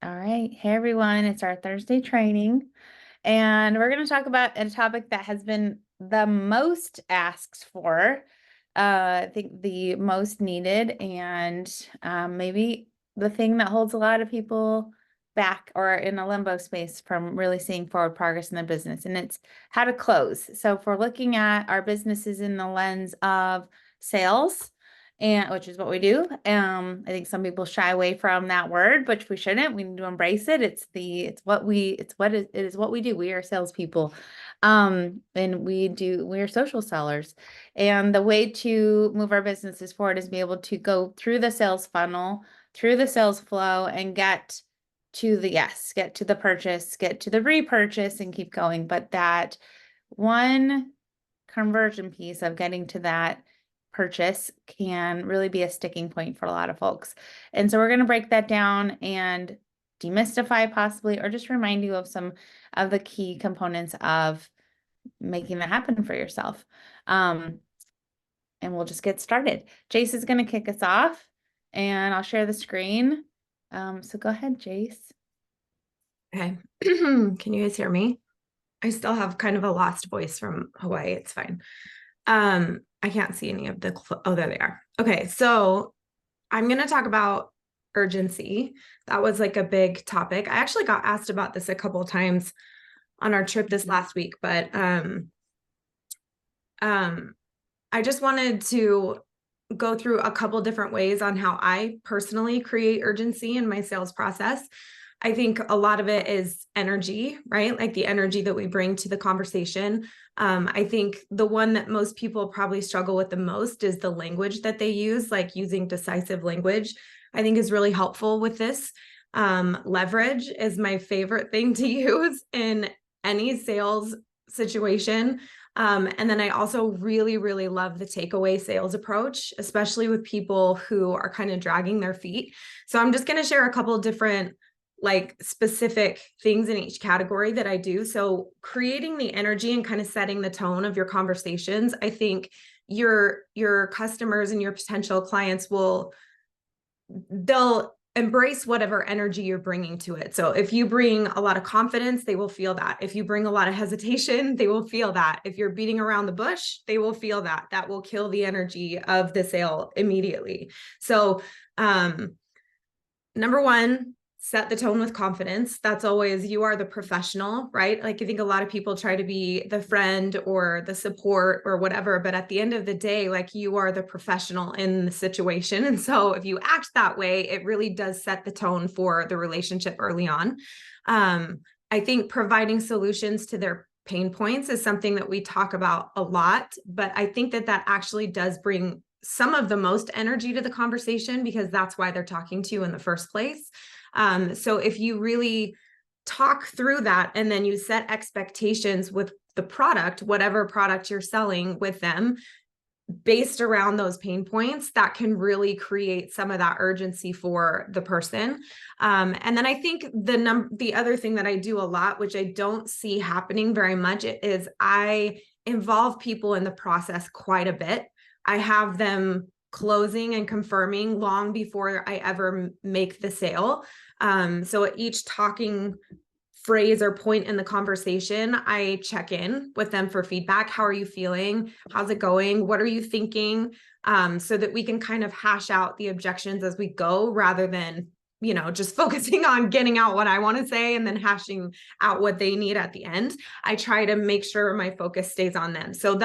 All right. Hey, everyone. It's our Thursday training, and we're going to talk about a topic that has been the most asked for, I think the most needed, and maybe the thing that holds a lot of people back or in a limbo space from really seeing forward progress in their business, and it's how to close. So if we're looking at our businesses in the lens of sales, and which is what we do. I think some people shy away from that word, but we shouldn't. We need to embrace it. It is what we do. We are salespeople. And we are social sellers. And the way to move our businesses forward is be able to go through the sales funnel, through the sales flow, and get to the yes, get to the purchase, get to the repurchase, and keep going. But that one conversion piece of getting to that purchase can really be a sticking point for a lot of folks. And so we're going to break that down and demystify possibly, or just remind you of some of the key components of making that happen for yourself. And we'll just get started. Jace is going to kick us off and I'll share the screen. So go ahead, Jace. Okay. Can you guys hear me? I still have kind of a lost voice from Hawaii. It's fine. I can't see any of the, oh, there they are. Okay. So I'm going to talk about urgency. That was like a big topic. I actually got asked about this a couple of times on our trip this last week, but I just wanted to go through a couple different ways on how I personally create urgency in my sales process. I think a lot of it is energy, right? Like the energy that we bring to the conversation. I think the one that most people probably struggle with the most is the language that they use, like using decisive language, I think is really helpful with this. Leverage is my favorite thing to use in any sales situation. And then I also really, really love the takeaway sales approach, especially with people who are kind of dragging their feet. So I'm just going to share a couple of different like specific things in each category that I do. So creating the energy and kind of setting the tone of your conversations, I think your customers and your potential clients they'll embrace whatever energy you're bringing to it. So if you bring a lot of confidence, they will feel that. If you bring a lot of hesitation, they will feel that. If you're beating around the bush, they will feel that. That will kill the energy of the sale immediately. So, number one, set the tone with confidence. That's always, you are the professional, right? Like I think a lot of people try to be the friend or the support or whatever, but at the end of the day, like you are the professional in the situation. And so if you act that way, it really does set the tone for the relationship early on. I think providing solutions to their pain points is something that we talk about a lot, but I think that actually does bring some of the most energy to the conversation because that's why they're talking to you in the first place. So if you really talk through that and then you set expectations with the product, whatever product you're selling with them, based around those pain points, that can really create some of that urgency for the person. And then I think the other thing that I do a lot, which I don't see happening very much, is I involve people in the process quite a bit. I have them closing and confirming long before I ever make the sale. So at each talking phrase or point in the conversation, I check in with them for feedback. How are you feeling? How's it going? What are you thinking? So that we can kind of hash out the objections as we go rather than, just focusing on getting out what I want to say and then hashing out what they need at the end. I try to make sure my focus stays on them. So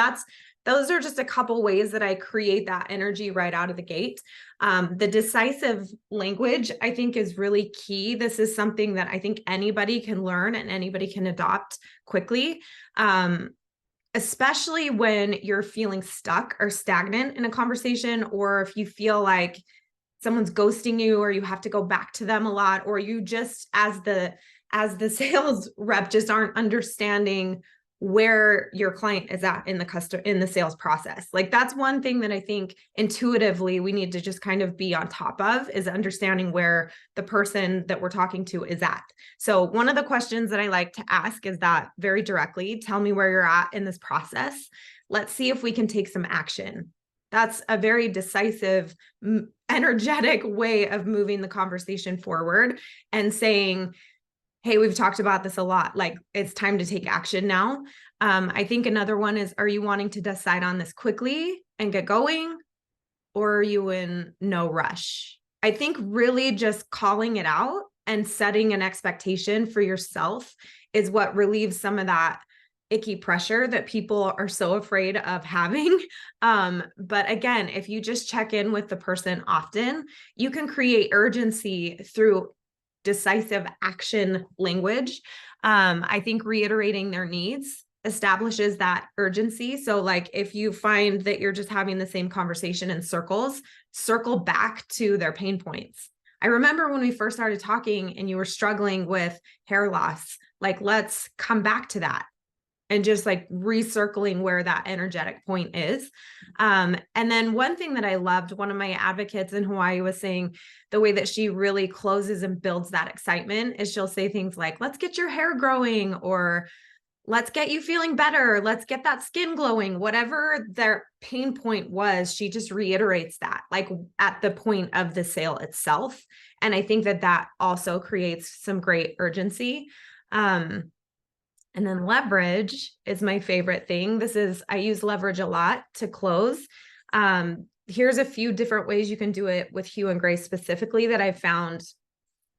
those are just a couple ways that I create that energy right out of the gate. The decisive language, I think, is really key. This is something that I think anybody can learn and anybody can adopt quickly, especially when you're feeling stuck or stagnant in a conversation, or if you feel like someone's ghosting you or you have to go back to them a lot, or you just, as the sales rep, just aren't understanding where your client is at in the sales process. Like that's one thing that I think intuitively we need to just kind of be on top of, is understanding where the person that we're talking to is at. So one of the questions that I like to ask is that very directly, tell me where you're at in this process. Let's see if we can take some action. That's a very decisive, energetic way of moving the conversation forward and saying, hey, we've talked about this a lot. Like, it's time to take action now. I think another one is, are you wanting to decide on this quickly and get going? Or are you in no rush? I think really just calling it out and setting an expectation for yourself is what relieves some of that icky pressure that people are so afraid of having. But again, if you just check in with the person often, you can create urgency through decisive action language. I think reiterating their needs establishes that urgency. So, like, if you find that you're just having the same conversation in circles, circle back to their pain points. I remember when we first started talking and you were struggling with hair loss, like, let's come back to that and just like recircling where that energetic point is. And then one thing that I loved, one of my advocates in Hawaii was saying the way that she really closes and builds that excitement is she'll say things like, let's get your hair growing, or let's get you feeling better. Let's get that skin glowing. Whatever their pain point was, she just reiterates that, like, at the point of the sale itself. And I think that that also creates some great urgency. And then leverage is my favorite thing. I use leverage a lot to close. Here's a few different ways you can do it with hue and gray specifically that I've found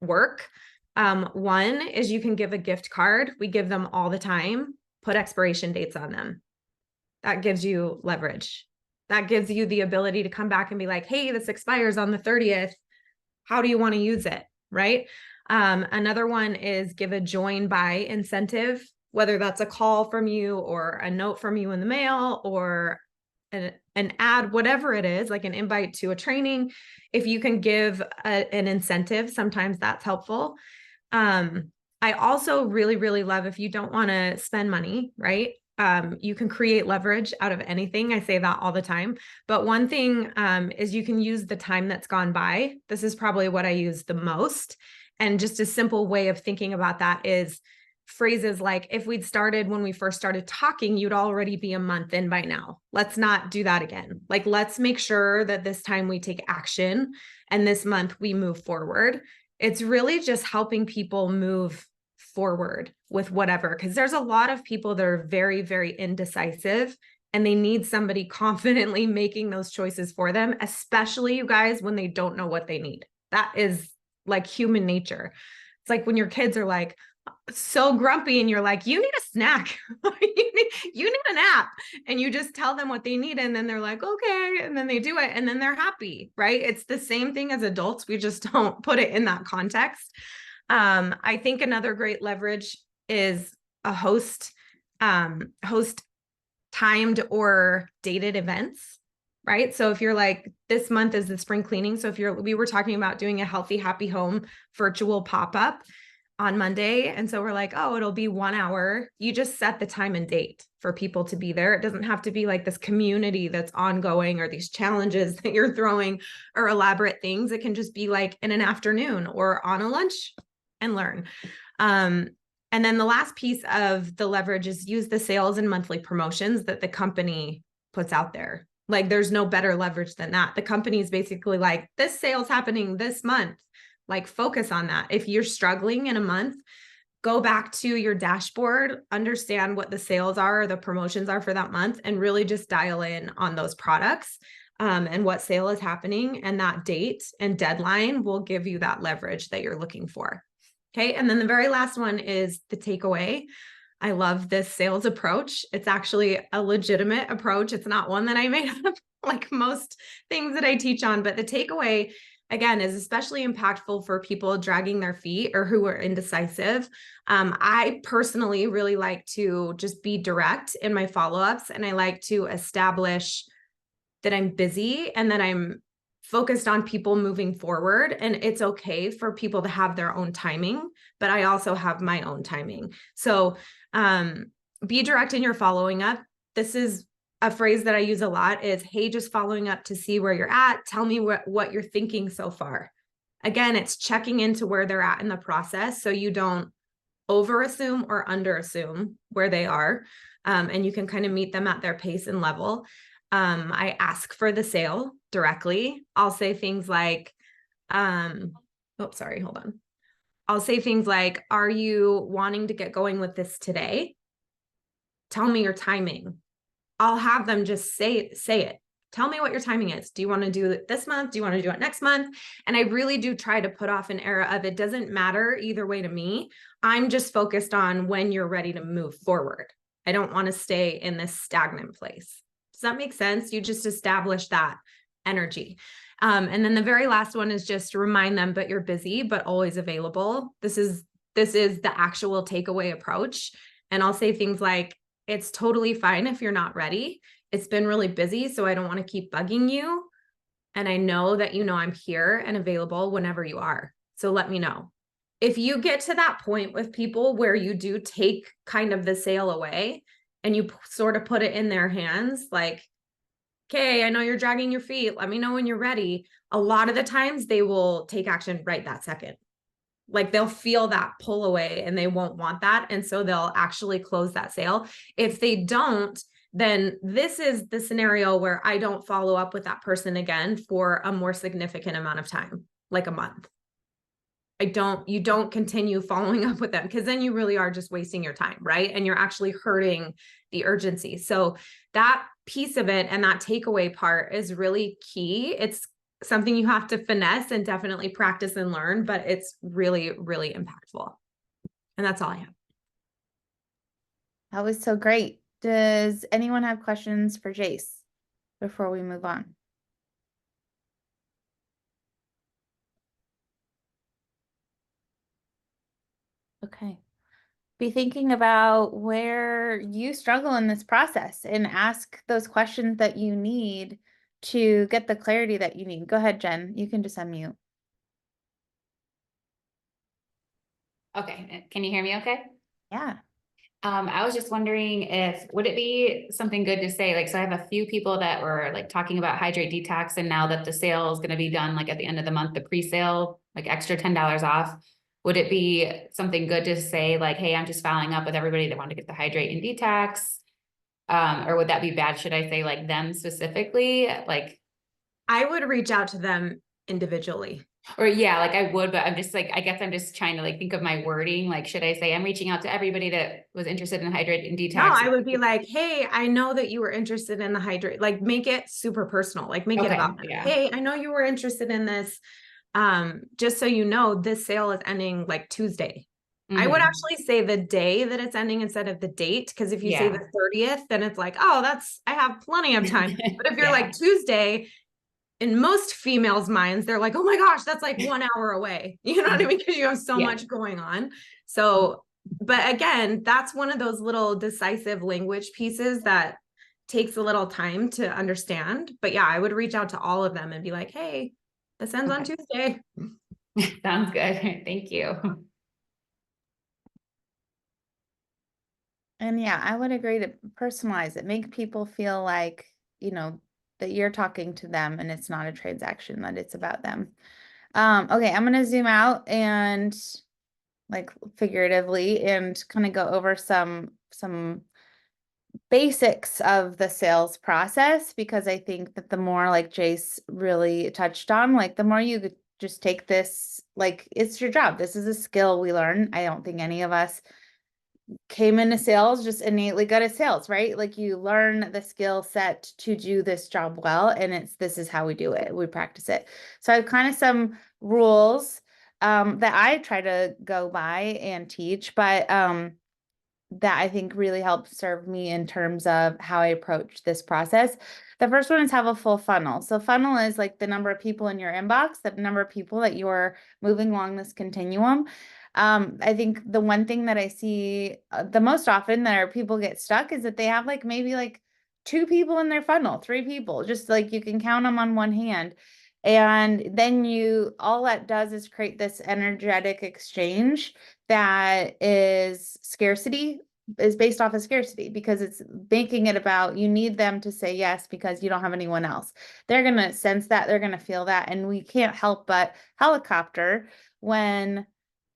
work. One is you can give a gift card. We give them all the time. Put expiration dates on them. That gives you leverage. That gives you the ability to come back and be like, hey, this expires on the 30th. How do you want to use it? Right? Another one is give a join by incentive, whether that's a call from you or a note from you in the mail or an ad, whatever it is, like an invite to a training. If you can give an incentive, sometimes that's helpful. I also really, really love, if you don't want to spend money, right? You can create leverage out of anything. I say that all the time. But one thing is you can use the time that's gone by. This is probably what I use the most. And just a simple way of thinking about that is phrases like, if we'd started when we first started talking, you'd already be a month in by now. Let's not do that again. Like, let's make sure that this time we take action and this month we move forward. It's really just helping people move forward with whatever, because there's a lot of people that are very, very indecisive and they need somebody confidently making those choices for them, especially, you guys, when they don't know what they need. That is like human nature. It's like when your kids are like so grumpy and you're like, you need a snack, you need a nap, and you just tell them what they need, and then they're like, okay, and then they do it, and then they're happy, right? It's the same thing as adults. We just don't put it in that context. I think another great leverage is a host timed or dated events, right? So if you're like, this month is the spring cleaning. So if we were talking about doing a healthy, happy home virtual pop-up on Monday. And so we're like, oh, it'll be 1 hour. You just set the time and date for people to be there. It doesn't have to be like this community that's ongoing or these challenges that you're throwing or elaborate things. It can just be like in an afternoon or on a lunch and learn. And then the last piece of the leverage is use the sales and monthly promotions that the company puts out there. Like, there's no better leverage than that. The company is basically like, this sale's happening this month. Like, focus on that. If you're struggling in a month, go back to your dashboard, understand what the sales are, the promotions are for that month, and really just dial in on those products and what sale is happening. And that date and deadline will give you that leverage that you're looking for. Okay. And then the very last one is the takeaway. I love this sales approach. It's actually a legitimate approach. It's not one that I made up like most things that I teach on, but the takeaway, again, is especially impactful for people dragging their feet or who are indecisive. I personally really like to just be direct in my follow-ups, and I like to establish that I'm busy and that I'm focused on people moving forward. And it's okay for people to have their own timing, but I also have my own timing. So be direct in your following up. This is a phrase that I use a lot is, hey, just following up to see where you're at. Tell me what you're thinking so far. Again, it's checking into where they're at in the process so you don't over-assume or under-assume where they are. And you can kind of meet them at their pace and level. I ask for the sale directly. I'll say things like, oh, sorry, hold on. I'll say things like, are you wanting to get going with this today? Tell me your timing. I'll have them just say it. Tell me what your timing is. Do you want to do it this month? Do you want to do it next month? And I really do try to put off an era of it doesn't matter either way to me. I'm just focused on when you're ready to move forward. I don't want to stay in this stagnant place. Does that make sense? You just establish that energy. And then the very last one is just remind them, but you're busy, but always available. This is the actual takeaway approach. And I'll say things like, it's totally fine if you're not ready. It's been really busy, so I don't want to keep bugging you. And I know that you know I'm here and available whenever you are. So let me know. If you get to that point with people where you do take kind of the sale away and you sort of put it in their hands, like, okay, I know you're dragging your feet. Let me know when you're ready. A lot of the times they will take action right that second. Like they'll feel that pull away and they won't want that. And so they'll actually close that sale. If they don't, then this is the scenario where I don't follow up with that person again for a more significant amount of time, like a month. You don't continue following up with them because then you really are just wasting your time, right? And you're actually hurting the urgency. So that piece of it and that takeaway part is really key. It's something you have to finesse and definitely practice and learn, but it's really, really impactful. And that's all I have. That was so great. Does anyone have questions for Jace before we move on? Okay. Be thinking about where you struggle in this process and ask those questions that you need to get the clarity that you need. Go ahead, Jen. You can just unmute. Okay, can you hear me okay? Yeah. I was just wondering if, would it be something good to say, like, so I have a few people that were like talking about hydrate detox, and now that the sale is going to be done, like at the end of the month, the pre-sale, like extra $10 off. Would it be something good to say like, hey, I'm just following up with everybody that wanted to get the hydrate and detox? Or would that be bad? Should I say like them specifically? Like, I would reach out to them individually. or yeah, like I would, but I'm just like, I guess I'm just trying to like think of my wording. Like, should I say I'm reaching out to everybody that was interested in hydrate and No, detox? I would be like, hey, I know that you were interested in the hydrate. Like make it super personal. Like make it Okay, about them. yeah. Hey, I know you were interested in this. Just so you know, this sale is ending like Tuesday. I would Mhm. actually say the day that it's ending instead of the date, because if you say Yeah. the 30th, then it's like, oh, I have plenty of time. But if you're Yeah. like Tuesday, in most females' minds, they're like, oh my gosh, that's like 1 hour away. You know what I mean? Because you have so Yeah. much going on. So, but again, that's one of those little decisive language pieces that takes a little time to understand. But yeah, I would reach out to all of them and be like, hey, this ends on Okay. Tuesday. Sounds good. Thank you. And yeah, I would agree to personalize it, make people feel like, that you're talking to them and it's not a transaction, that it's about them. Okay, I'm gonna zoom out and like figuratively and kind of go over some basics of the sales process because I think that the more like Jace really touched on, like the more you could just take this, like it's your job. This is a skill we learn. I don't think any of us came into sales just innately good at sales, right? Like you learn the skill set to do this job well, and this is how we do it. We practice it. So I have kind of some rules that I try to go by and teach, but that I think really helps serve me in terms of how I approach this process. The first one is have a full funnel. So funnel is like the number of people in your inbox, the number of people that you're moving along this continuum. I think the one thing that I see the most often that people get stuck is that they have like maybe like two people in their funnel, three people, just like you can count them on one hand. And then all that does is create this energetic exchange that is based off of scarcity because it's making it about you need them to say yes because you don't have anyone else. They're going to sense that, they're going to feel that, and we can't help but helicopter when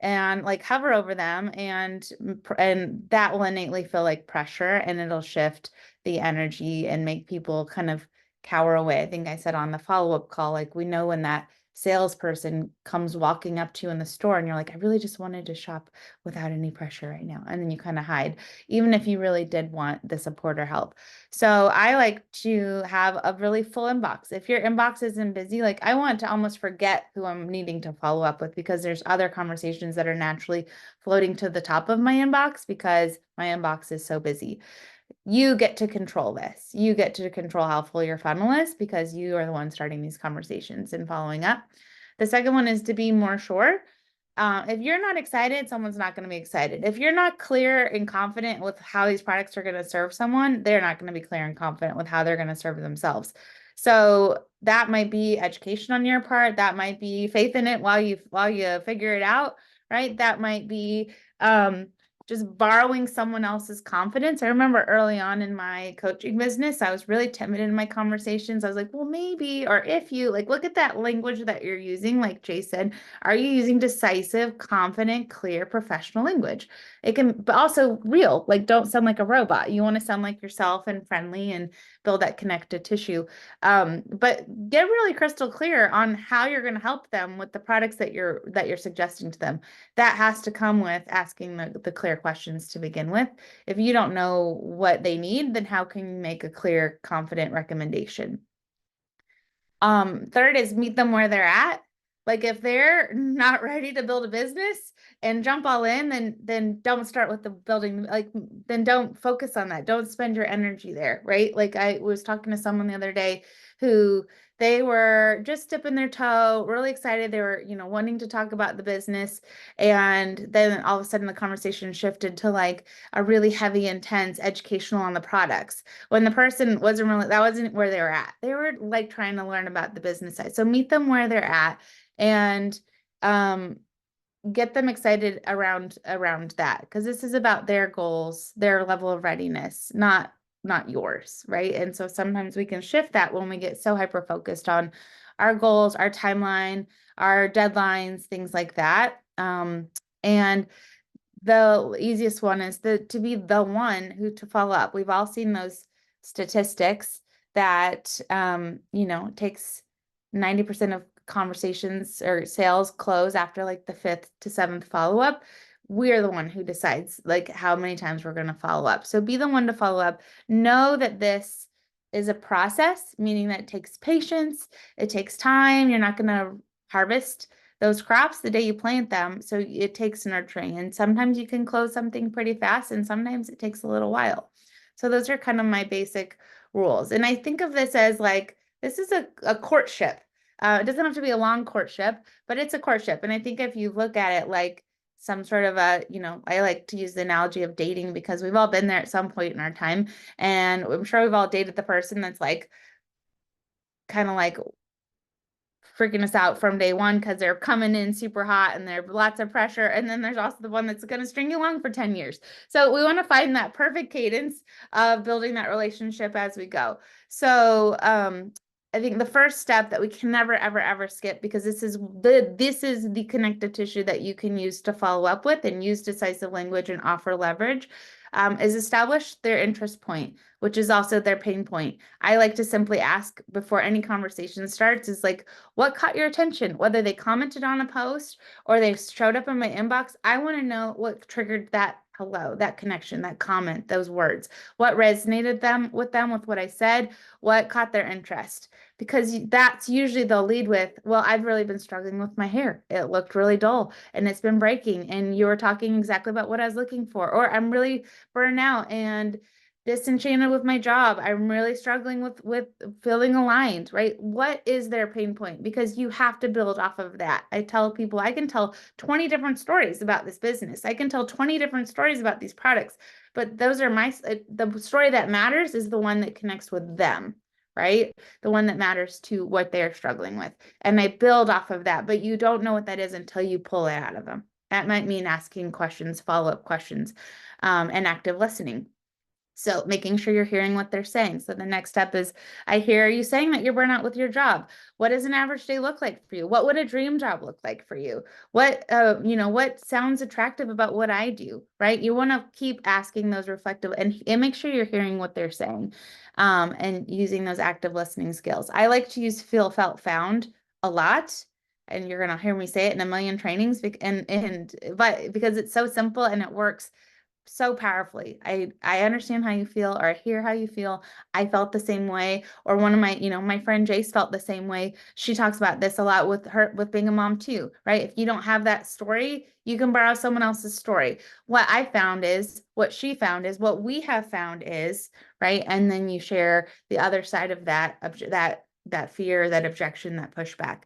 and like hover over them and that will innately feel like pressure and it'll shift the energy and make people kind of cower away. I think I said on the follow-up call, like we know when that salesperson comes walking up to you in the store and you're like, I really just wanted to shop without any pressure right now. And then you kind of hide, even if you really did want the support or help. So I like to have a really full inbox. If your inbox isn't busy, like I want to almost forget who I'm needing to follow up with because there's other conversations that are naturally floating to the top of my inbox because my inbox is so busy. You get to control this. You get to control how full your funnel is because you are the one starting these conversations and following up. The second one is to be more sure. If you're not excited, someone's not going to be excited. If you're not clear and confident with how these products are going to serve someone, they're not going to be clear and confident with how they're going to serve themselves. So that might be education on your part. That might be faith in it while you figure it out, right? That might be just borrowing someone else's confidence. I remember early on in my coaching business, I was really timid in my conversations. I was like, well, maybe, or if you like, look at that language that you're using. Like Jay said, are you using decisive, confident, clear, professional language? It can, but also real, like don't sound like a robot. You want to sound like yourself and friendly and build that connective tissue. But get really crystal clear on how you're going to help them with the products that you're suggesting to them. That has to come with asking the clear questions to begin with. If you don't know what they need, then how can you make a clear, confident recommendation? Third is meet them where they're at. Like if they're not ready to build a business and jump all in, then don't start with the building, like then don't focus on that. Don't spend your energy there, right? Like I was talking to someone the other day who they were just dipping their toe, really excited. They were, wanting to talk about the business. And then all of a sudden the conversation shifted to like a really heavy, intense educational on the products when the person that wasn't where they were at. They were like trying to learn about the business side. So meet them where they're at and get them excited around that because this is about their goals, their level of readiness, not yours, right? And so sometimes we can shift that when we get so hyper focused on our goals, our timeline, our deadlines, things like that. And the easiest one is to be the one who to follow up. We've all seen those statistics that takes 90% of conversations or sales close after like the 5th to 7th follow-up. We're the one who decides like how many times we're going to follow up. So be the one to follow up. Know that this is a process, meaning that it takes patience, it takes time. You're not going to harvest those crops the day you plant them. So it takes nurturing. And sometimes you can close something pretty fast and sometimes it takes a little while. So those are kind of my basic rules. And I think of this as like, this is a courtship. It doesn't have to be a long courtship, but it's a courtship. And I think if you look at it like some sort of I like to use the analogy of dating because we've all been there at some point in our time. And I'm sure we've all dated the person that's like, kind of like freaking us out from day one because they're coming in super hot and there's lots of pressure. And then there's also the one that's going to string you along for 10 years. So we want to find that perfect cadence of building that relationship as we go. So I think the first step that we can never, ever, ever skip, because this is the connective tissue that you can use to follow up with and use decisive language and offer leverage, is establish their interest point, which is also their pain point. I like to simply ask before any conversation starts is like, what caught your attention? Whether they commented on a post or they showed up in my inbox, I want to know what triggered that hello, that connection, that comment, those words. What resonated with what I said, what caught their interest. Because that's usually they'll lead with, well, I've really been struggling with my hair. It looked really dull and it's been breaking. And you were talking exactly about what I was looking for. Or I'm really burnt out and disenchanted with my job. I'm really struggling with feeling aligned, right? What is their pain point? Because you have to build off of that. I tell people I can tell 20 different stories about this business. I can tell 20 different stories about these products, but those are the story that matters is the one that connects with them, right? The one that matters to what they're struggling with. And I build off of that, but you don't know what that is until you pull it out of them. That might mean asking questions, follow-up questions, and active listening. So making sure you're hearing what they're saying. So the next step is, I hear you saying that you're burnt out with your job. What does an average day look like for you? What would a dream job look like for you? What sounds attractive about what I do, right? You want to keep asking those reflective and make sure you're hearing what they're saying, and using those active listening skills. I like to use feel, felt, found a lot. And you're gonna hear me say it in a million trainings, but because it's so simple and it works so powerfully. I understand how you feel, or I hear how you feel. I felt the same way. Or one of my friend Jace felt the same way. She talks about this a lot with being a mom too, right? If you don't have that story, you can borrow someone else's story. What she found is what we have found is, right? And then you share the other side of that fear, that objection, that pushback.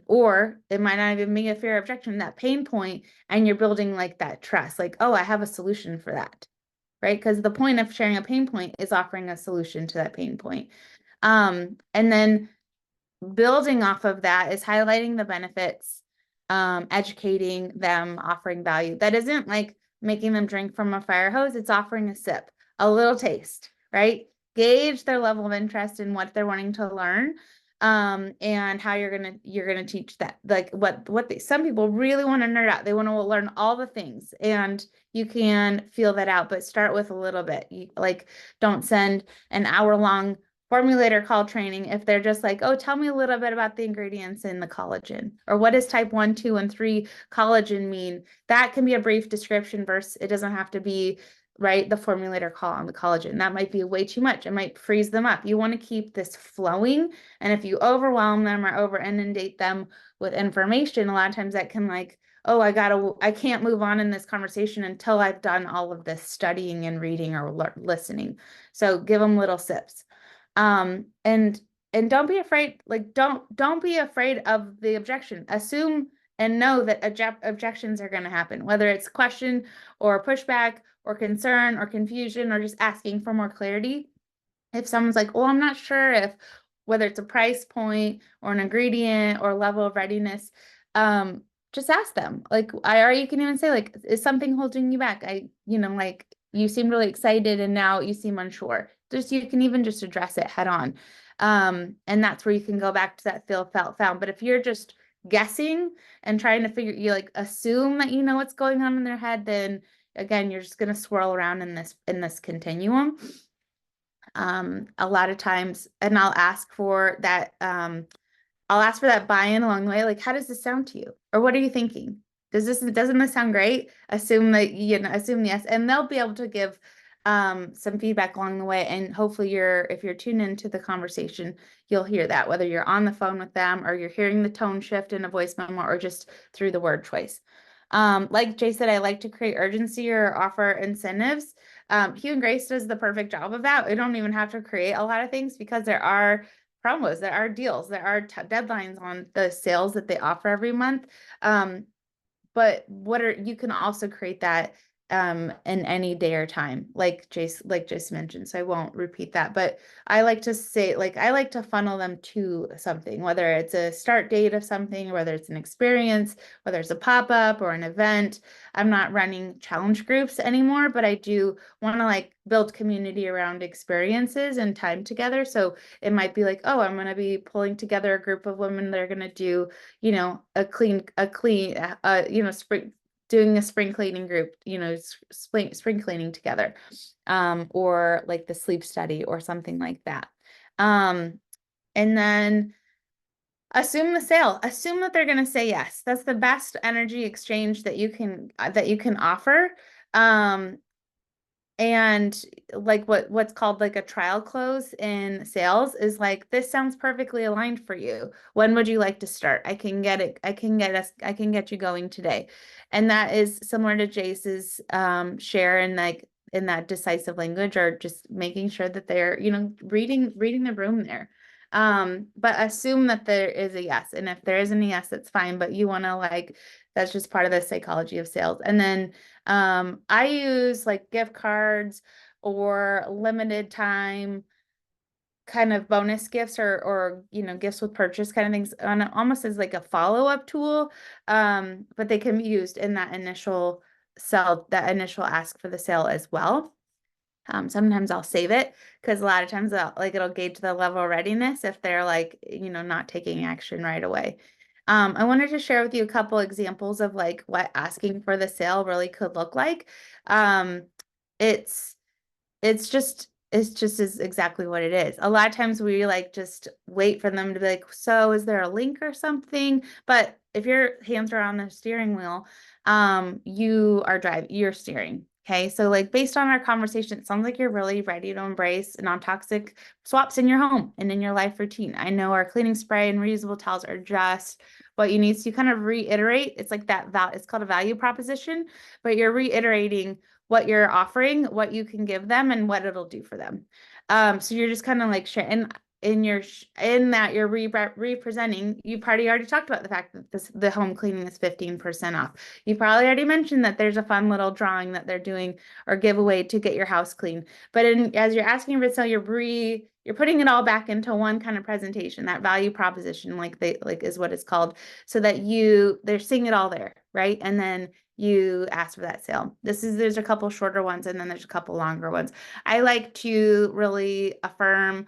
Or it might not even be a fear objection, that pain point, and you're building like that trust, like, oh, I have a solution for that, right? Because the point of sharing a pain point is offering a solution to that pain point. And then building off of that is highlighting the benefits, educating them, offering value. That isn't like making them drink from a fire hose, it's offering a sip, a little taste, right? Gauge their level of interest in what they're wanting to learn. And how you're gonna teach that, like some people really want to nerd out. They want to learn all the things, and you can feel that out, but start with a little bit. Don't send an hour-long formulator call training if they're just like, oh, tell me a little bit about the ingredients in the collagen, or what does type 1, 2, and 3 collagen mean. That can be a brief description versus it doesn't have to be, right, the formulator call on the collagen. That might be way too much. It might freeze them up. You want to keep this flowing. And if you overwhelm them or over inundate them with information, a lot of times that can, like, oh, I can't move on in this conversation until I've done all of this studying and reading or listening. So give them little sips. And don't be afraid, like, don't be afraid of the objection. Assume and know that objections are going to happen, whether it's question or pushback or concern or confusion or just asking for more clarity. If someone's like, oh, I'm not sure if whether it's a price point or an ingredient or level of readiness, just ask them. Or you can even say, like, is something holding you back? Like, you seem really excited and now you seem unsure. You can even just address it head on. And that's where you can go back to that feel, felt, found. But if you're just guessing and trying to assume that you know what's going on in their head, then again, you're just going to swirl around in this continuum. A lot of times, and I'll ask for that buy-in along the way. Like, how does this sound to you? Or what are you thinking? Doesn't this sound great? Assume yes. And they'll be able to give some feedback along the way. And hopefully if you're tuned into the conversation, you'll hear that, whether you're on the phone with them or you're hearing the tone shift in a voice memo or just through the word choice. Like Jay said, I like to create urgency or offer incentives. Hugh and Grace does the perfect job of that. We don't even have to create a lot of things because there are promos, there are deals, there are deadlines on the sales that they offer every month. But you can also create that in any day or time, like Jace mentioned. So I won't repeat that, but I like to say, like, I like to funnel them to something, whether it's a start date of something, or whether it's an experience, whether it's a pop-up or an event. I'm not running challenge groups anymore, but I do want to, like, build community around experiences and time together. So it might be like, oh, I'm going to be pulling together a group of women that are going to do, spring, doing a spring cleaning group, spring cleaning together, or like the sleep study or something like that. And then assume the sale, assume that they're going to say yes. That's the best energy exchange that you can offer. And like what's called like a trial close in sales is like, this sounds perfectly aligned for you. When would you like to start? I can get you going today. And that is similar to Jace's share in that decisive language, or just making sure that they're, reading the room there. But assume that there is a yes. And if there isn't a yes, that's fine. But you want to, that's just part of the psychology of sales. And then I use like gift cards or limited time kind of bonus gifts, or gifts with purchase kind of things, on almost as like a follow-up tool. But they can be used in that initial ask for the sale as well. Sometimes I'll save it because a lot of times it'll gauge the level of readiness if they're like, not taking action right away. I wanted to share with you a couple examples of like what asking for the sale really could look like. Um, it's it's just is exactly what it is. A lot of times we like just wait for them to be like, so is there a link or something? But if your hands are on the steering wheel, you're steering. Okay. So like based on our conversation, it sounds like you're really ready to embrace non-toxic swaps in your home and in your life routine. I know our cleaning spray and reusable towels are just what you need to kind of reiterate. It's like it's called a value proposition, but you're reiterating what you're offering, what you can give them, and what it'll do for them. So you're just kind of like sharing in that you're representing. You probably already talked about the fact that the home cleaning is 15% off. You probably already mentioned that there's a fun little drawing that they're doing or giveaway to get your house clean. But as you're asking for sale, you're putting it all back into one kind of presentation, that value proposition, like is what it's called, so that they're seeing it all there, right? And then you ask for that sale. There's a couple shorter ones and then there's a couple longer ones. I like to really affirm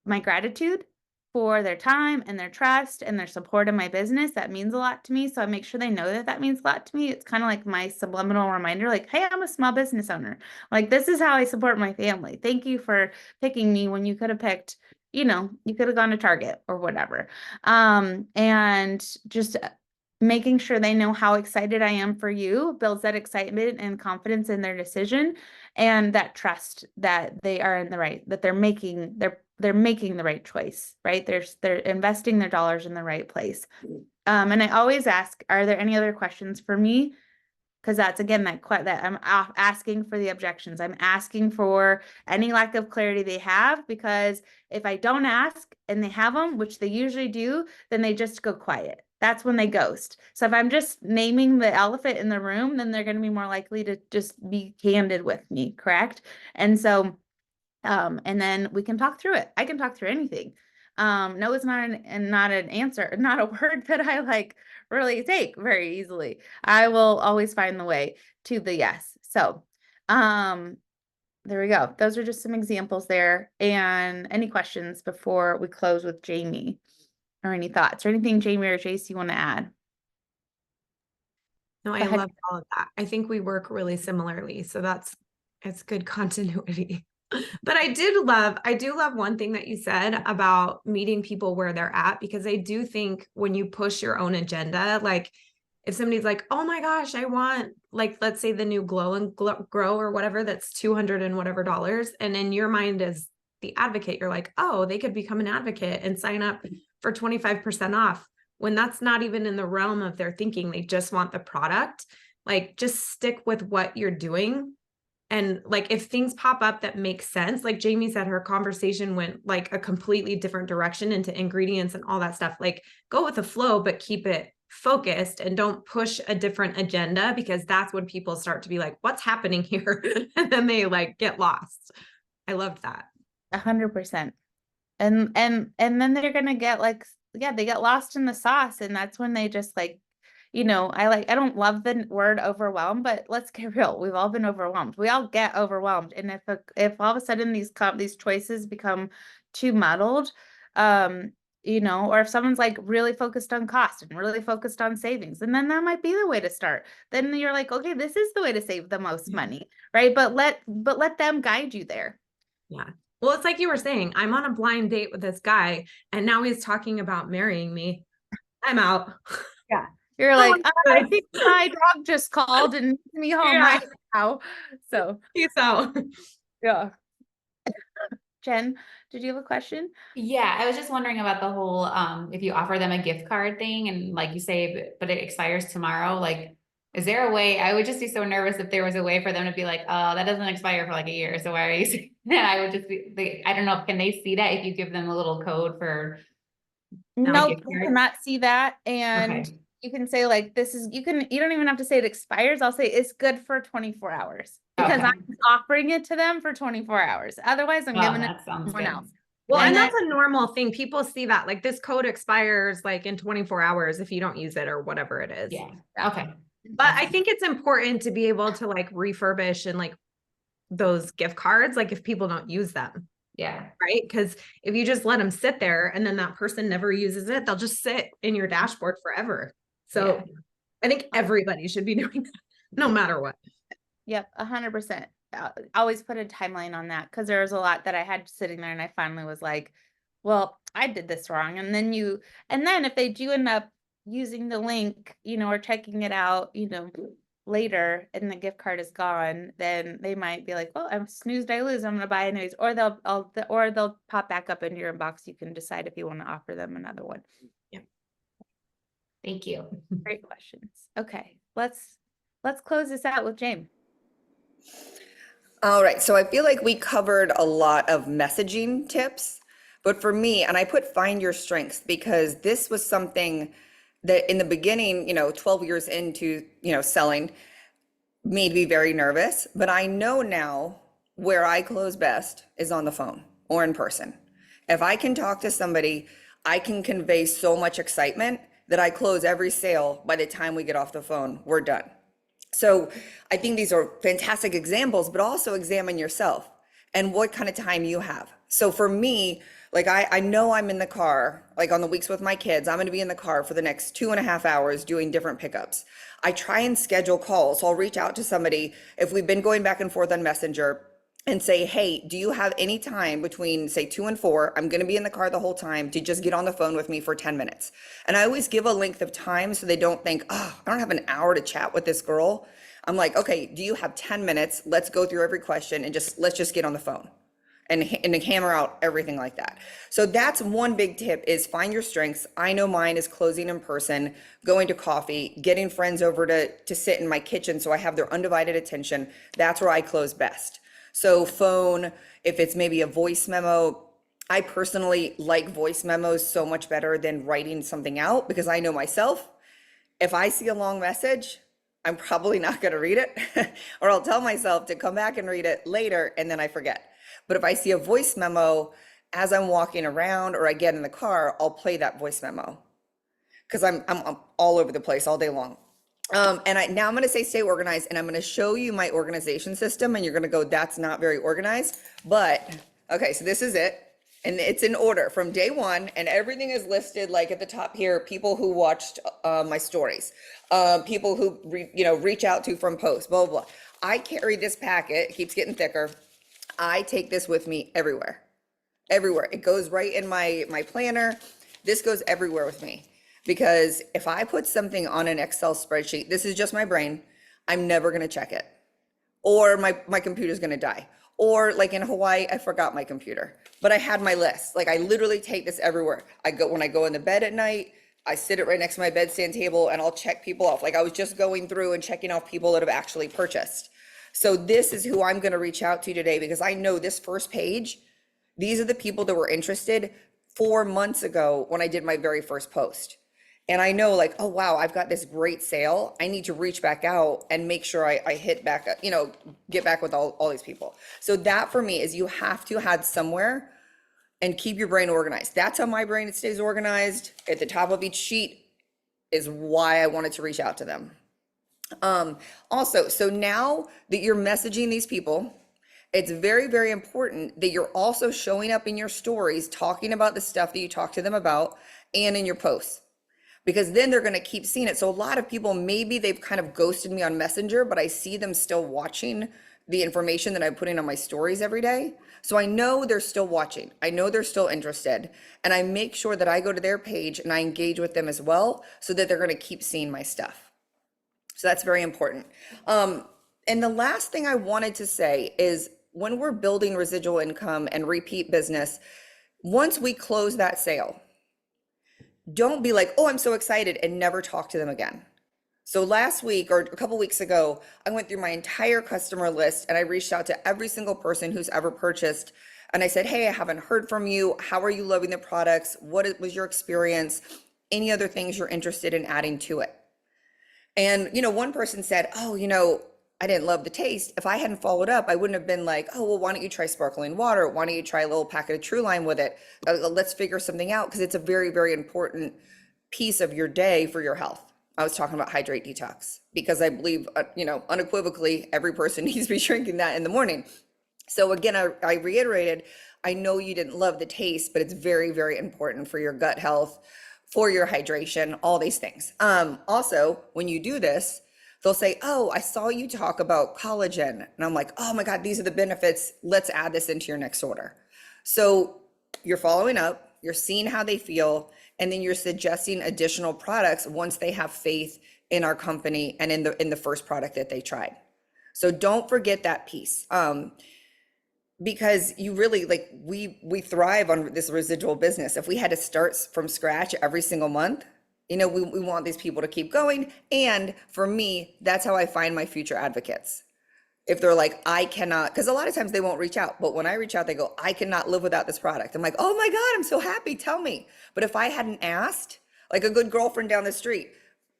my gratitude for their time and their trust and their support in my business. That means a lot to me. So I make sure they know that that means a lot to me. It's kind of like my subliminal reminder, like, hey, I'm a small business owner. Like, this is how I support my family. Thank you for picking me when you could have picked, you could have gone to Target or whatever. And just making sure they know how excited I am for you builds that excitement and confidence in their decision and that trust that they are in the right, that they're making the right choice, right? They're investing their dollars in the right place. And I always ask, are there any other questions for me? Because that's again that I'm asking for the objections. I'm asking for any lack of clarity they have, because if I don't ask and they have them, which they usually do, then they just go quiet. That's when they ghost. So if I'm just naming the elephant in the room, then they're going to be more likely to just be candid with me, correct? And so and then we can talk through it. I can talk through anything. No is not an answer, not a word that I like really take very easily. I will always find the way to the yes. So, there we go. Those are just some examples there. And any questions before we close with Jamie, or any thoughts or anything Jamie or Jace you want to add? No, I love all of that. I think we work really similarly. So it's good continuity. But I do love one thing that you said about meeting people where they're at, because I do think when you push your own agenda, like if somebody's like, oh my gosh, I want, like, let's say the new Glow and Grow or whatever, that's 200 and whatever dollars. And in your mind as the advocate, you're like, oh, they could become an advocate and sign up for 25% off, when that's not even in the realm of their thinking. They just want the product. Like, just stick with what you're doing. And like, if things pop up that make sense, like Jamie said, her conversation went like a completely different direction into ingredients and all that stuff. Like, go with the flow, but keep it focused and don't push a different agenda, because that's when people start to be like, what's happening here? And then they like get lost. I loved that. 100%. And then they're gonna get like, yeah, they get lost in the sauce, and that's when they just like, I don't love the word overwhelmed, but let's get real. We've all been overwhelmed. We all get overwhelmed. And if all of a sudden these choices become too muddled, or if someone's like really focused on cost and really focused on savings, and then that might be the way to start. Then you're like, okay, this is the way to save the most money, right? But let them guide you there. Yeah. Well, it's like you were saying, I'm on a blind date with this guy, and now he's talking about marrying me. I'm out. Yeah. You're like, I think my dog just called and needs me home right now. So, Peace out. yeah. Jen, did you have a question? Yeah, I was just wondering about the whole if you offer them a gift card thing and like you say, but it expires tomorrow, like is there a way? I would just be so nervous if there was a way for them to be like, oh, that doesn't expire for like a year. So why are you saying that? I would just be I don't know, can they see that if you give them a little code for Nope, you cannot see that. And okay. you can say like you don't even have to say it expires. I'll say it's good for 24 hours because Okay. I'm offering it to them for 24 hours. Otherwise, I'm giving it That to sounds someone good. else. Well, And and then that's a normal thing. People see that, like, this code expires like in 24 hours if you don't use it or whatever it is. Yeah. Okay. But I think it's important to be able to like refurbish and like those gift cards, like if people don't use them, Yeah. right? Because if you just let them sit there and then that person never uses it, they'll just sit in your dashboard forever. So Yeah. I think everybody should be doing that, no matter what. Yep, 100%. Always put a timeline on that because there was a lot that I had sitting there and I finally was like, well, I did this wrong. And then if they do end up using the link, or checking it out, later and the gift card is gone, then they might be like, well, I'm snoozed, I lose. I'm gonna buy a news, or they'll pop back up into your inbox. You can decide if you want to offer them another one. Yeah. Thank you. Great questions. Okay, let's close this out with James. All right, so I feel like we covered a lot of messaging tips, but for me, and I put find your strengths because this was something that in the beginning, 12 years into, selling made me very nervous, but I know now where I close best is on the phone or in person. If I can talk to somebody, I can convey so much excitement that I close every sale by the time we get off the phone, we're done. So I think these are fantastic examples, but also examine yourself and what kind of time you have. So for me, like I know I'm in the car, like on the weeks with my kids, I'm going to be in the car for the next 2.5 hours doing different pickups. I try and schedule calls. So I'll reach out to somebody if we've been going back and forth on Messenger and say, hey, do you have any time between say 2 and 4? I'm going to be in the car the whole time to just get on the phone with me for 10 minutes. And I always give a length of time so they don't think, oh, I don't have an hour to chat with this girl. I'm like, okay, do you have 10 minutes? Let's go through every question and let's just get on the phone and hammer out everything like that. So that's one big tip is find your strengths. I know mine is closing in person, going to coffee, getting friends over to sit in my kitchen so I have their undivided attention. That's where I close best. So phone, if it's maybe a voice memo, I personally like voice memos so much better than writing something out because I know myself, if I see a long message, I'm probably not going to read it, or I'll tell myself to come back and read it later and then I forget. But if I see a voice memo as I'm walking around or I get in the car, I'll play that voice memo because I'm all over the place all day long. Now I'm going to say stay organized, and I'm going to show you my organization system, and you're going to go, that's not very organized. But okay, so this is it. And it's in order from day one, and everything is listed like at the top here, people who watched my stories, people who reach out to from posts, blah, blah, blah. I carry this packet, it keeps getting thicker. I take this with me everywhere. Everywhere. It goes right in my planner. This goes everywhere with me. Because if I put something on an Excel spreadsheet, this is just my brain, I'm never going to check it. Or my computer's going to die. Or like in Hawaii, I forgot my computer, but I had my list. Like I literally take this everywhere. When I go into bed at night, I sit it right next to my bedstand table and I'll check people off. Like I was just going through and checking off people that have actually purchased. So this is who I'm going to reach out to today because I know this first page, these are the people that were interested 4 months ago when I did my very first post. And I know like, oh, wow, I've got this great sale. I need to reach back out and make sure I hit back, get back with all these people. So that for me is you have to have somewhere and keep your brain organized. That's how my brain stays organized. At the top of each sheet is why I wanted to reach out to them. Also, so now that you're messaging these people, it's very, very important that you're also showing up in your stories, talking about the stuff that you talk to them about and in your posts. Because then they're going to keep seeing it. So a lot of people, maybe they've kind of ghosted me on Messenger, but I see them still watching the information that I'm putting on my stories every day. So I know they're still watching. I know they're still interested. And I make sure that I go to their page and I engage with them as well so that they're going to keep seeing my stuff. So that's very important. And the last thing I wanted to say is when we're building residual income and repeat business, once we close that sale, don't be like, oh, I'm so excited and never talk to them again. So last week or a couple weeks ago, I went through my entire customer list and I reached out to every single person who's ever purchased. And I said, hey, I haven't heard from you. How are you loving the products? What was your experience? Any other things you're interested in adding to it? And, one person said, oh, I didn't love the taste. If I hadn't followed up, I wouldn't have been like, oh, well, why don't you try sparkling water? Why don't you try a little packet of True Lime with it? Let's figure something out because it's a very, very important piece of your day for your health. I was talking about hydrate detox because I believe, unequivocally, every person needs to be drinking that in the morning. So again, I reiterated, I know you didn't love the taste, but it's very, very important for your gut health, for your hydration, all these things. Also, when you do this, they'll say, "Oh, I saw you talk about collagen." And I'm like, "Oh my God, these are the benefits. Let's add this into your next order." So you're following up, you're seeing how they feel, and then you're suggesting additional products once they have faith in our company and in the first product that they tried. So don't forget that piece. Because you really like we thrive on this residual business. If we had to start from scratch every single month, we want these people to keep going. And for me, that's how I find my future advocates. If they're like, I cannot, because a lot of times they won't reach out, but when I reach out, they go, I cannot live without this product. I'm like, oh my God, I'm so happy, tell me. But if I hadn't asked, like a good girlfriend down the street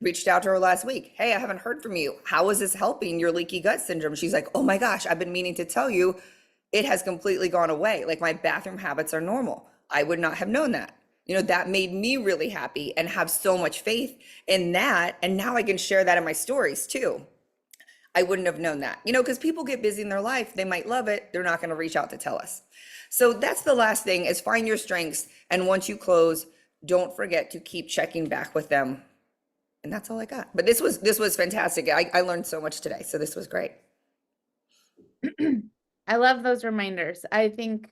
reached out to her last week, hey, I haven't heard from you, how is this helping your leaky gut syndrome? She's like, oh my gosh, I've been meaning to tell you, it has completely gone away. Like my bathroom habits are normal. I would not have known that. That made me really happy and have so much faith in that. And now I can share that in my stories too. I wouldn't have known that, because people get busy in their life. They might love it. They're not going to reach out to tell us. So that's the last thing, is find your strengths. And once you close, don't forget to keep checking back with them. And that's all I got. But this was fantastic. I learned so much today. So this was great. I love those reminders. I think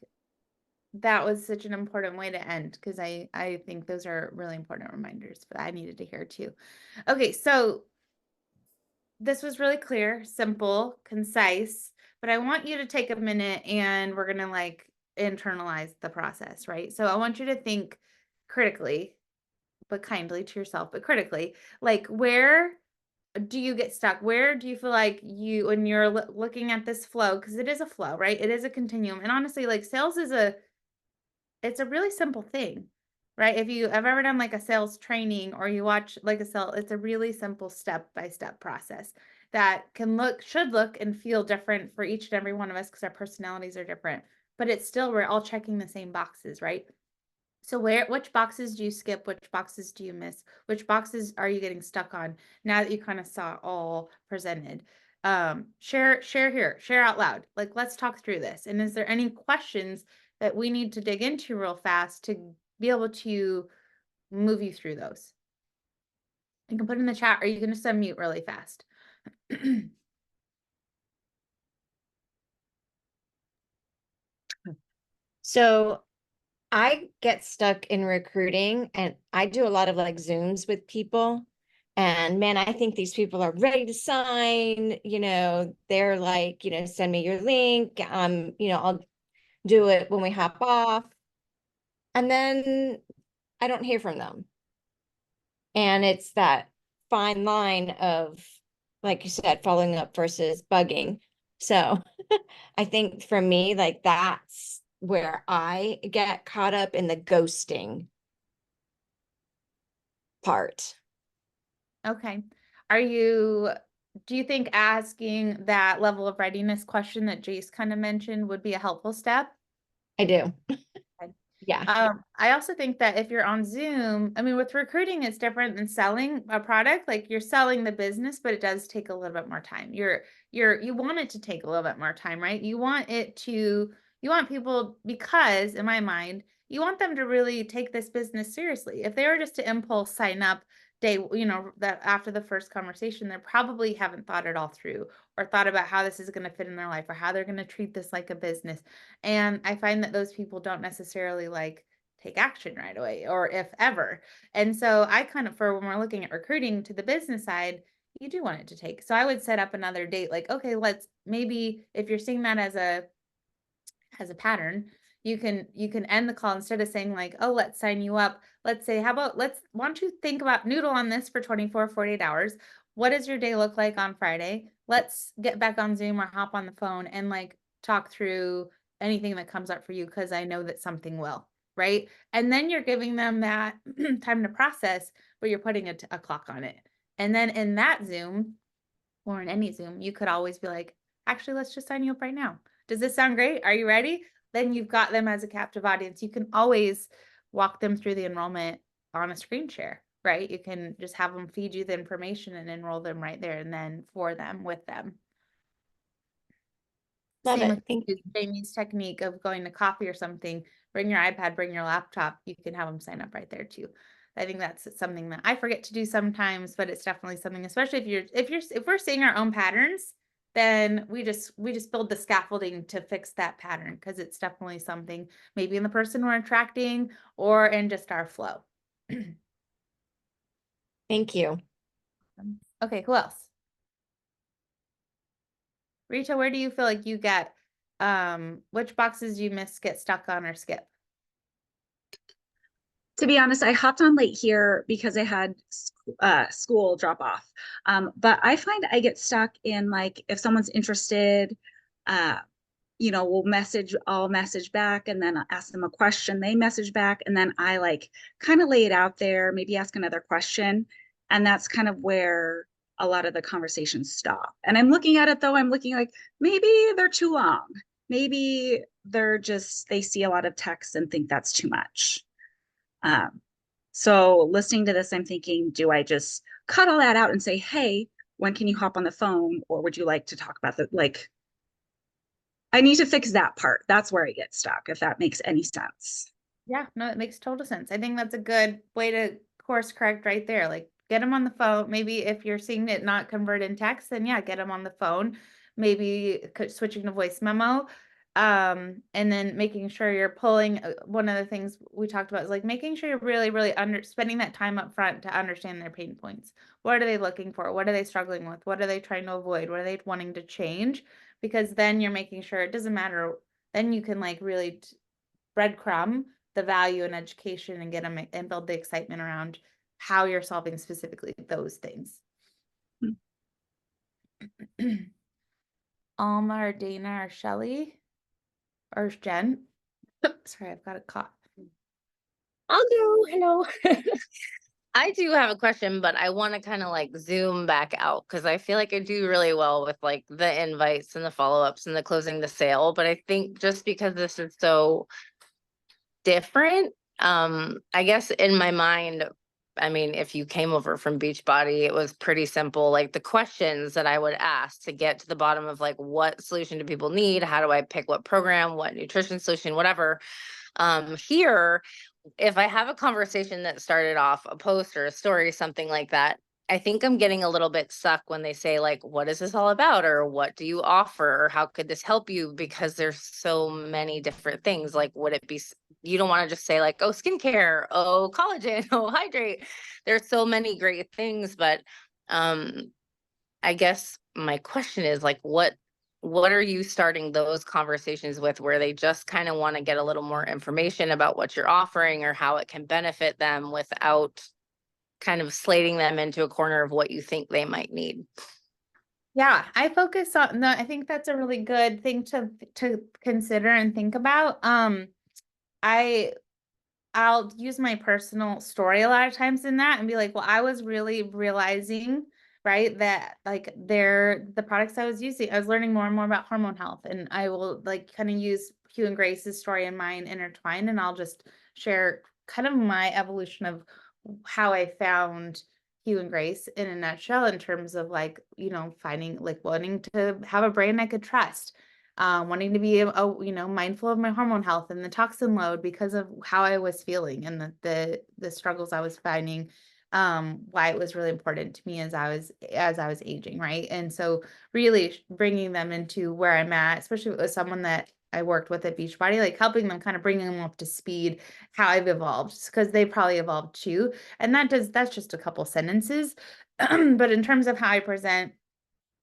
that was such an important way to end, because I think those are really important reminders that I needed to hear too. Okay, so this was really clear, simple, concise, but I want you to take a minute and we're going to internalize the process, right? So I want you to think critically, but kindly to yourself, but critically, where do you get stuck? Where do you feel like when you're looking at this flow, because it is a flow, right? It is a continuum. And honestly, sales it's a really simple thing, right? If you have ever done a sales training or you watch it's a really simple step-by-step process that should look and feel different for each and every one of us because our personalities are different, but it's still, we're all checking the same boxes, right? So which boxes do you skip? Which boxes do you miss? Which boxes are you getting stuck on now that you kind of saw it all presented? Share here, share out loud. Let's talk through this. And is there any questions that we need to dig into real fast to be able to move you through those? You can put in the chat, or you can just unmute really fast. So I get stuck in recruiting, and I do a lot of Zooms with people. And man, I think these people are ready to sign, they're like, send me your link. I'll do it when we hop off. And then I don't hear from them. And it's that fine line of, like you said, following up versus bugging. So I think for me, that's where I get caught up in the ghosting part. Okay. Do you think asking that level of readiness question that Jace kind of mentioned would be a helpful step? I do. Okay. Yeah. I also think that if you're on Zoom, I mean, with recruiting, it's different than selling a product. You're selling the business, but it does take a little bit more time. You want it to take a little bit more time, right? You want people, because in my mind, you want them to really take this business seriously. If they were just to impulse sign up that after the first conversation, they probably haven't thought it all through or thought about how this is going to fit in their life or how they're going to treat this like a business. And I find that those people don't necessarily take action right away, or if ever. And so I kind of, for when we're looking at recruiting to the business side, you do want it to take. So I would set up another date, okay, maybe if you're seeing that as a pattern, you can end the call instead of saying oh, let's sign you up. Let's say, why don't you think about noodle on this for 48 hours. What does your day look like on Friday? Let's get back on Zoom or hop on the phone and talk through anything that comes up for you, because I know that something will, right? And then you're giving them that time to process, but you're putting a clock on it. And then in that Zoom or in any Zoom, you could always be actually, let's just sign you up right now. Does this sound great? Are you ready? Then you've got them as a captive audience. You can always walk them through the enrollment on a screen share, right? You can just have them feed you the information and enroll them right there and then for them with them. Love Same it. with Jamie's technique of going to coffee or something, bring your iPad, bring your laptop, you can have them sign up right there too. I think that's something that I forget to do sometimes, but it's definitely something, especially if we're seeing our own patterns, then we just build the scaffolding to fix that pattern, because it's definitely something maybe in the person we're attracting or in just our flow. Thank you. Okay, who else? Rita, where do you feel like you get which boxes do you miss, get stuck on, or skip? To be honest, I hopped on late here because I had school drop off. But I find I get stuck in, like, if someone's interested, uh, I'll message back and then ask them a question. They message back and then I like kind of lay it out there, maybe ask another question. And that's kind of where a lot of the conversations stop. And I'm looking at it though, I'm looking like maybe they're too long. Maybe they see a lot of text and think that's too much. So listening to this, I'm thinking, do I just cut all that out and say, hey, when can you hop on the phone? Or would you like to talk about I need to fix that part. That's where I get stuck, if that makes any sense. Yeah, no, it makes total sense. I think that's a good way to course correct right there. Like, get them on the phone. Maybe if you're seeing it not convert in text, then yeah, get them on the phone. Maybe switching to voice memo. And then making sure you're pulling, one of the things we talked about is like making sure you're really, really spending that time up front to understand their pain points. What are they looking for? What are they struggling with? What are they trying to avoid? What are they wanting to change? Because then you're making sure it doesn't matter. Then you can like really breadcrumb the value in education and get them and build the excitement around how you're solving specifically those things. Alma or Dana or Shelly or Jen. Sorry, I've got a cough. I'll go. Hello. I do have a question, but I want to kind of like zoom back out because I feel like I do really well with like the invites and the follow-ups and the closing the sale. But I think just because this is so different, I guess in my mind, I mean, if you came over from Beachbody, it was pretty simple. Like the questions that I would ask to get to the bottom of like, what solution do people need? How do I pick what program, what nutrition solution, whatever. Here, if I have a conversation that started off a post or a story, something like that, I think I'm getting a little bit stuck when they say like, what is this all about? Or what do you offer? Or how could this help you? Because there's so many different things. Like, would it be, you don't want to just say like, oh, skincare, oh, collagen, oh, hydrate. There's so many great things, but I guess my question is like, what are you starting those conversations with, where they just kind of want to get a little more information about what you're offering or how it can benefit them without kind of slating them into a corner of what you think they might need? Yeah, I focus on the, I think that's a really good thing to consider and think about. I'll use my personal story a lot of times in that and be like, well, I was really realizing, right, that like the products I was using, I was learning more and more about hormone health, and I will like kind of use Hugh and Grace's story and mine intertwined, and I'll just share kind of my evolution of how I found Hugh and Grace in a nutshell, in terms of like, finding like wanting to have a brand I could trust, wanting to be mindful of my hormone health and the toxin load because of how I was feeling and the struggles I was finding, why it was really important to me as I was aging, right? And so really bringing them into where I'm at, especially with someone that I worked with at Beachbody, like helping them, kind of bringing them up to speed, how I've evolved, because they probably evolved too. And that's just a couple sentences. But in terms of how I present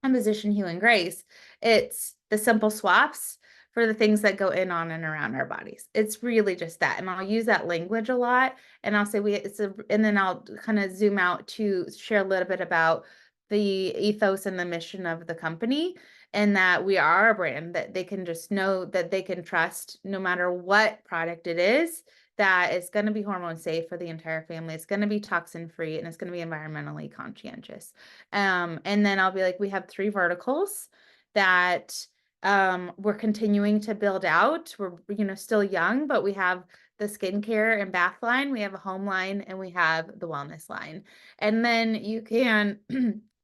and position Hugh and Grace, it's the simple swaps for the things that go in, on, and around our bodies. It's really just that. And I'll use that language a lot. And I'll say and then I'll kind of zoom out to share a little bit about the ethos and the mission of the company, and that we are a brand that they can just know that they can trust no matter what product it is, that it's going to be hormone safe for the entire family. It's going to be toxin free, and it's going to be environmentally conscientious. And then I'll be like, we have 3 verticals that we're continuing to build out. We're, still young, but we have the skincare and bath line, we have a home line, and we have the wellness line. And then you can,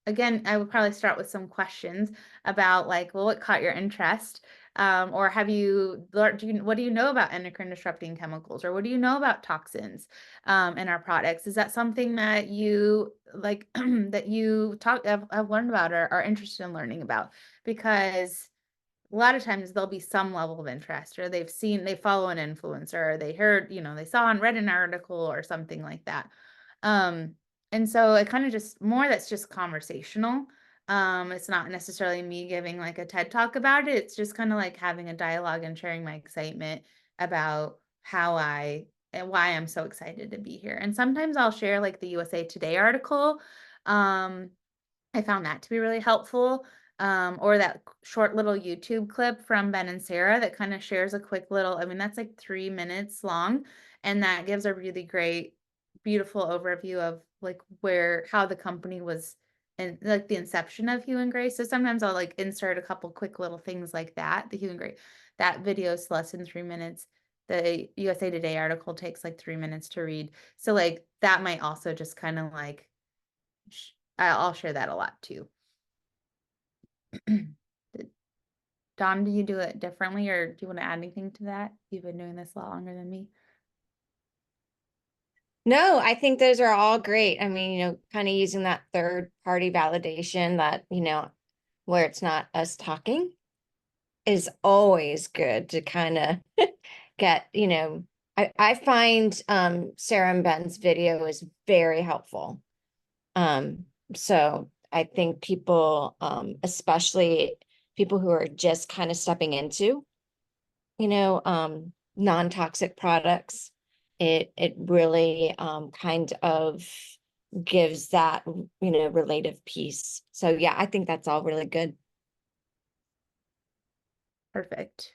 again, I would probably start with some questions about like, well, what caught your interest? Or have you learned, what do you know about endocrine disrupting chemicals? Or what do you know about toxins in our products? Is that something that you like that you have learned about or are interested in learning about? Because a lot of times there'll be some level of interest, or they follow an influencer, or they heard, they saw and read an article or something like that. And so it kind of just more that's just conversational. It's not necessarily me giving like a TED talk about it. It's just kind of like having a dialogue and sharing my excitement about how and why I'm so excited to be here. And sometimes I'll share like the USA Today article. I found that to be really helpful. Or that short little YouTube clip from Ben and Sarah that kind of shares a quick little, I mean, that's like 3 minutes long. And that gives a really great, beautiful overview of like how the company was and like the inception of Hue and Grace. So sometimes I'll like insert a couple quick little things like that. The Hue and Grace, that video is less than 3 minutes. The USA Today article takes like 3 minutes to read. So like that might also just kind of like, I'll share that a lot too. Dawn, do you do it differently, or do you want to add anything to that? You've been doing this a lot longer than me. No, I think those are all great. I mean, kind of using that third party validation that, where it's not us talking is always good to kind of get, I find Sarah and Ben's video is very helpful. So I think people, especially people who are just kind of stepping into, non-toxic products, it really kind of gives that, relative piece. So yeah, I think that's all really good. Perfect.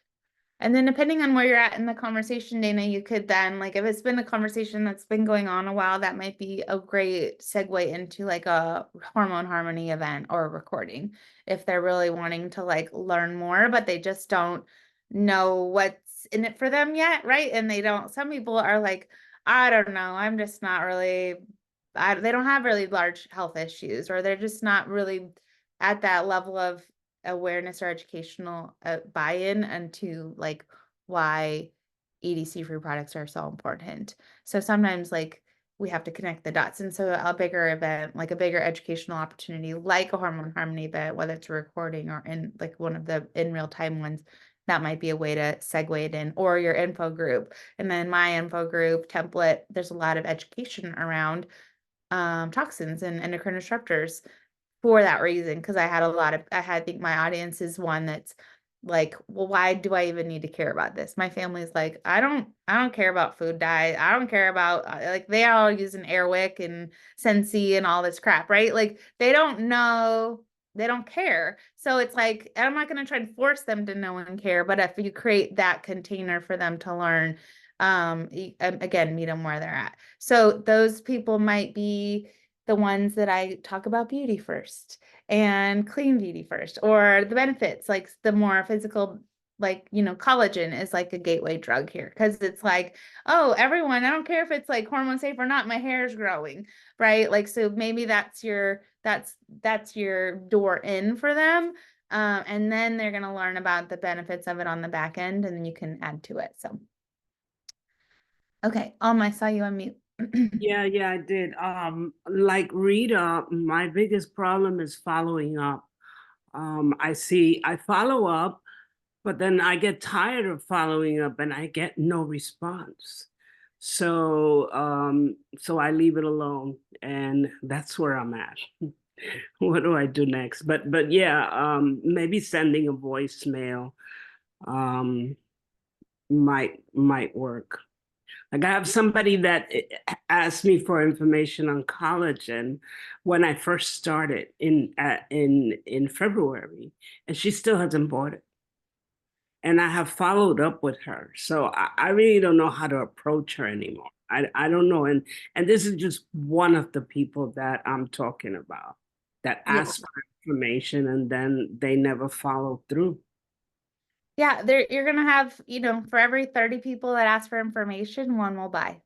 And then depending on where you're at in the conversation, Dana, you could then, like, if it's been a conversation that's been going on a while, that might be a great segue into like a hormone harmony event or a recording. If they're really wanting to like learn more, but they just don't know what's in it for them yet, right? And some people are like, I don't know, I'm just not really, they don't have really large health issues, or they're just not really at that level of awareness or educational buy-in into like why EDC-free products are so important. So sometimes like we have to connect the dots. And so a bigger event, like a bigger educational opportunity, like a hormone harmony event, whether it's a recording or in like one of the in real time ones, that might be a way to segue it in, or your info group. And then my info group template, there's a lot of education around toxins and endocrine disruptors for that reason, because I think my audience is one that's like, well, why do I even need to care about this? My family's like, I don't care about food dye. I don't care about like they all using Airwick and Sensi and all this crap, right? Like they don't know, they don't care. So it's like, I'm not going to try to force them to know and care, but if you create that container for them to learn, again, meet them where they're at. So those people might be the ones that I talk about beauty first and clean beauty first, or the benefits, like the more physical, like, collagen is like a gateway drug here. Cause it's like, oh, everyone, I don't care if it's like hormone safe or not, my hair is growing, right? Like, so maybe that's your door in for them. And then they're going to learn about the benefits of it on the back end, and then you can add to it. So, okay. I saw you on mute. Yeah, I did. Like Rita, my biggest problem is following up. I follow up, but then I get tired of following up and I get no response. So I leave it alone, and that's where I'm at. What do I do next? But yeah, maybe sending a voicemail might work. Like I have somebody that asked me for information on collagen when I first started in February, and she still hasn't bought it. And I have followed up with her, so I really don't know how to approach her anymore. I don't know, and this is just one of the people that I'm talking about that Yeah. ask for information and then they never follow through. Yeah, you're gonna have, for every 30 people that ask for information, one will buy.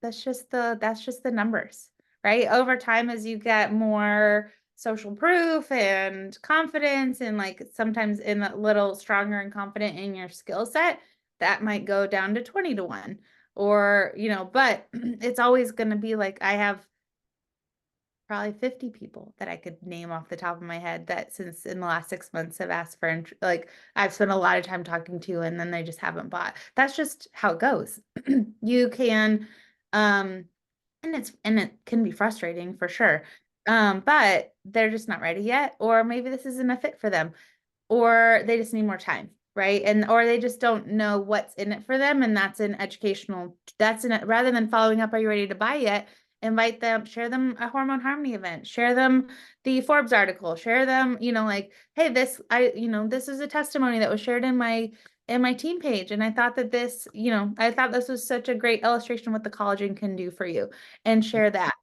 That's just the numbers, right? Over time, as you get more social proof and confidence, and like sometimes in a little stronger and confident in your skill set, that might go down to 20 to 1. Or, but it's always going to be like, I have probably 50 people that I could name off the top of my head that since in the last 6 months have asked for, like, I've spent a lot of time talking to, and then they just haven't bought. That's just how it goes. You can, um, and it can be frustrating for sure. But they're just not ready yet, or maybe this isn't a fit for them, or they just need more time, right? And or they just don't know what's in it for them, and rather than following up, are you ready to buy yet? Invite them, share them a hormone harmony event, share them the Forbes article, share them, like, hey, this is a testimony that was shared in my team page, and I thought that I thought this was such a great illustration what the collagen can do for you, and share that.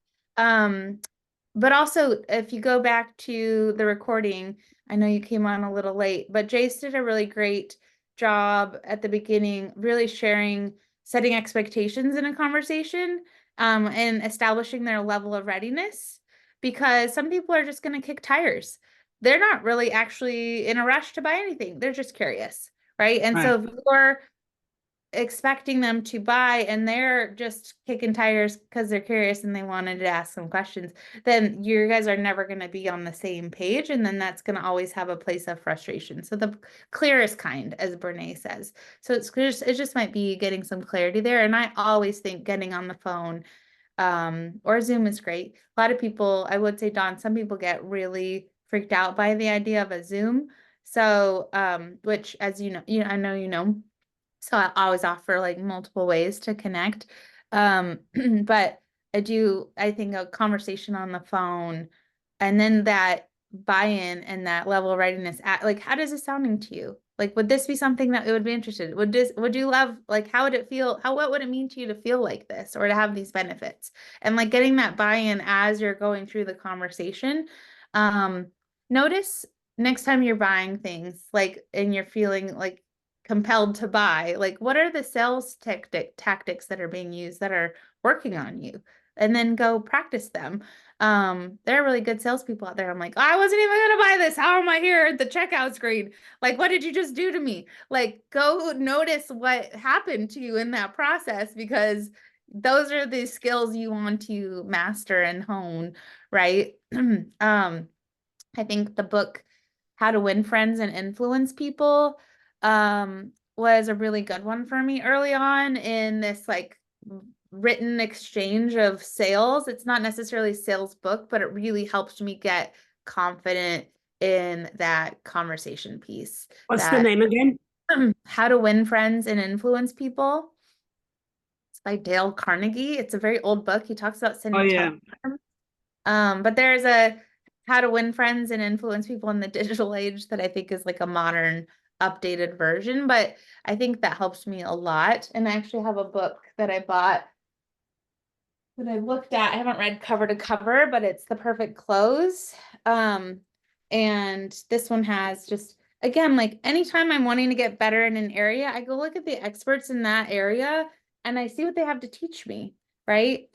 But also, if you go back to the recording, I know you came on a little late, but Jace did a really great job at the beginning, really setting expectations in a conversation, and establishing their level of readiness, because some people are just going to kick tires. They're not really actually in a rush to buy anything. They're just curious, right? And so if you're expecting them to buy and they're just kicking tires because they're curious and they wanted to ask some questions, then you guys are never going to be on the same page, and then that's going to always have a place of frustration. So the clearest kind, as Brene says. So it just might be getting some clarity there. And I always think getting on the phone or Zoom is great. A lot of people, I would say, Dawn, some people get really freaked out by the idea of a Zoom. So which, as I know so I always offer like multiple ways to connect. But I think a conversation on the phone, and then that buy-in and that level of readiness like, how does it sounding to you? Like, would this be something that it would be interested? Would you love, like, how would it feel? What would it mean to you to feel like this or to have these benefits? And like getting that buy-in as you're going through the conversation. Notice next time you're buying things, like, and you're feeling like compelled to buy, like, what are the sales tactics that are being used that are working on you, and then go practice them. There are really good salespeople out there. I'm like, oh, I wasn't even gonna buy this, how am I here at the checkout screen? Like, what did you just do to me? Like, go notice what happened to you in that process, because those are the skills you want to master and hone, right? I think the book How to Win Friends and Influence People was a really good one for me early on in this like written exchange of sales. It's not necessarily a sales book, but it really helped me get confident in that conversation piece. What's the name again? How to Win Friends and Influence People. It's by Dale Carnegie. It's a very old book. He talks about Oh, sending yeah. but there's a How to Win Friends and Influence People in the Digital Age that I think is like a modern, updated version. But I think that helps me a lot. And I actually have a book that I bought that I looked at. I haven't read cover to cover, but it's The Perfect Close. And this one has just, again, like anytime I'm wanting to get better in an area, I go look at the experts in that area and I see what they have to teach me, right?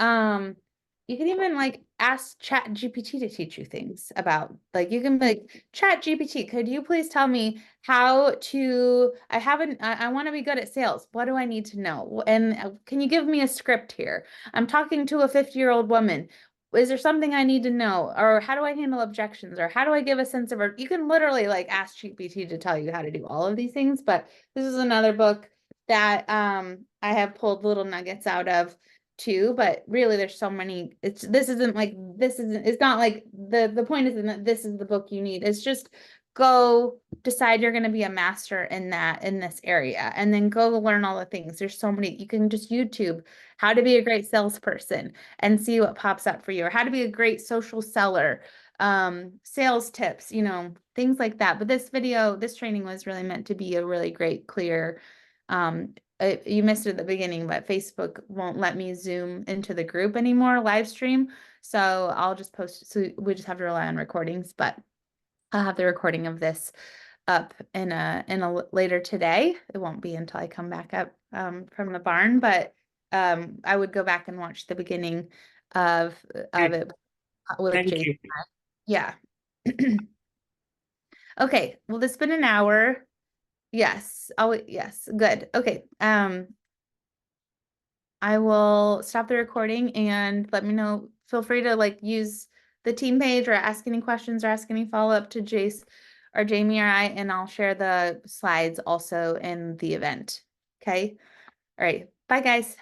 You can even like ask Chat GPT to teach you things about, like, you can be like, Chat GPT, could you please tell me how to, I want to be good at sales. What do I need to know? And can you give me a script here? I'm talking to a 50-year-old woman. Is there something I need to know? Or how do I handle objections? Or how do I give a sense of, you can literally like ask GPT to tell you how to do all of these things. But this is another book that I have pulled little nuggets out of too, but really there's so many. It's not like the point isn't that this is the book you need. It's just go decide you're going to be a master in this area, and then go learn all the things. There's so many. You can just YouTube how to be a great salesperson and see what pops up for you, or how to be a great social seller, sales tips, things like that. But this training was really meant to be a really great, clear, you missed it at the beginning, but Facebook won't let me Zoom into the group anymore, live stream. So I'll just post, so we just have to rely on recordings, but I'll have the recording of this up later today. It won't be until I come back up from the barn, but I would go back and watch the beginning of it with Thank Jason. you. Yeah. Okay. Well, this has been an hour. Yes. Oh, yes. Good. Okay. I will stop the recording and let me know. Feel free to like use the team page or ask any questions or ask any follow-up to Jace or Jamie or I, and I'll share the slides also in the event. Okay. All right. Bye, guys.